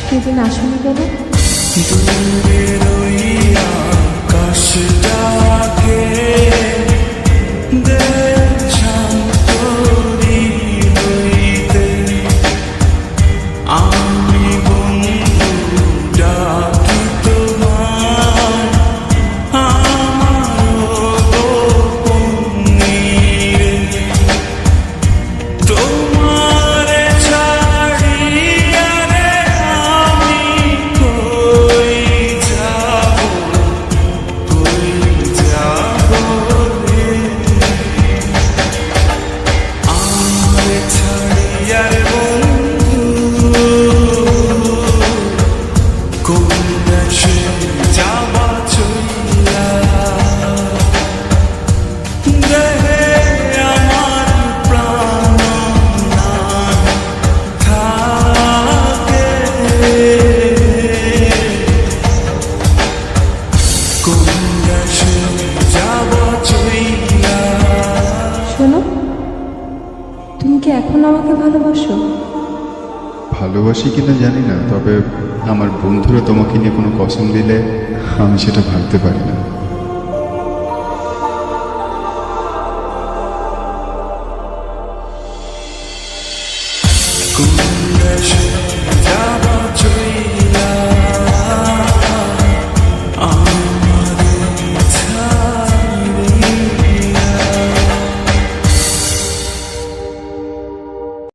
সেদিন আসনি কেন? দূরের ওই আকাশটাকে দেখছাম তোরি হইতে, আমি বন্ধু ডাকি তোমার আমার গোপনীরে, তোমারে ছাড়িয়া রে আমি কই যাব রে, আমারে ছাড়িয়া রে বন্ধু কোন দেশে যাবা চইলা, দেহে আমার প্রাণ না থাকে, কোন দেশে যাবা চইলা। শোনো, তুমি কি এখন আমাকে ভালোবাসো? ভালোবাসি কিনা জানি না, তবে আমার বন্ধুরা তোমাকে নিয়ে কোনো কসম দিলে আমি সেটা ভাবতে পারি না।